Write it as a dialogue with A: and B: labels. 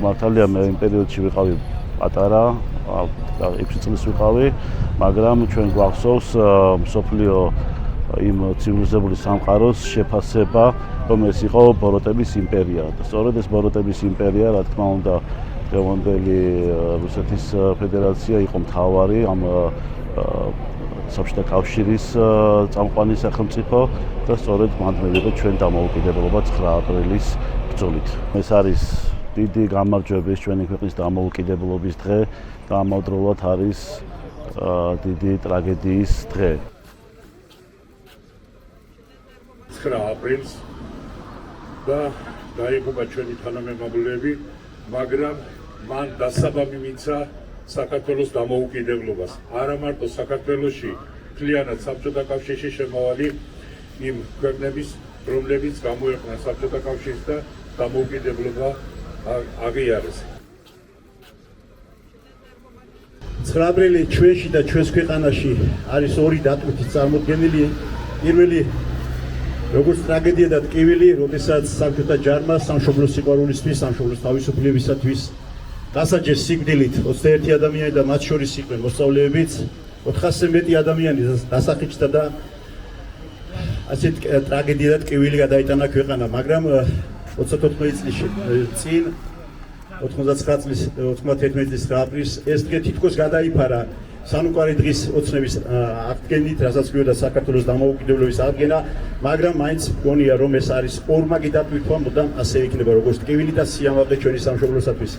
A: მართალია მე იმ პერიოდში ვიყავი პატარა, 6 წლის ვიყავი, მაგრამ ჩვენ გვახსოვს მსოფლიო იმ ცივილიზებული სამყაროს შეფასება, რომ ეს იყო ბოროტების იმპერია. და სწორედ ეს ბოროტების იმპერია, რა თქმა უნდა, დღევანდელი რუსეთის ფედერაცია იყო მთავარი ამ საბჭოთა კავშირის წამყვანი სახელმწიფო და სწორედ მანდ მივიღო ჩვენ დამოუკიდებლობა 9 აპრილის ბრძოლით. ეს არის დიდი გამარჯვების ჩვენი ქვეყნის დამოუკიდებლობის დღე და ამავდროულად არის დიდი ტრაგედიის დღე.
B: 9 აპრილს და დაიღუპა ჩვენი თანამემამულეები, მაგრამ მან დასაბამი მისცა საქართველოს დამოუკიდებლობას. არა მარტო საქართველოში, მთლიანად საბჭოთა კავშირში შემავალი იმ ქვეყნების, რომლებიც გამოიყვნენ საბჭოთა კავშირს და დამოუკიდებლობა აღიარეს.
C: 9 აპრილი ჩვენში და ჩვენს ქვეყანაში არის ორი დატვირთით წარმოდგენილი. პირველი როგორც ტრაგედია და ტკივილი, როდესაც საბჭოთა ჯარმა სამშობლოს სიყვარულისთვის, სამშობლოს თავისუფლებისათვის დასაჯეს სიკვდილით 21 ადამიანი და მათ შორის იყვნენ მოსწავლეებიც, 400-ზე მეტი ადამიანი დასახიჩდა და ასეთ ტრაგედია და ტკივილი გადაიტანა ქვეყანა, მაგრამ 34 წლის წინ 99 წლის 91 წლის 9 აპრილს ეს დღე თითქოს გადაიფარა სანუკვარი დღის ოცნების აღდგენით, რასაც გვიოდა საქართველოს დამოუკიდებლობის აღდგენა, მაგრამ მაინც მგონია, რომ ეს არის ორმაგი დატვირთვა, მუდამ ასე იქნება, როგორც ტკივილი და სიამაყე ჩვენი სამშობლოსათვის.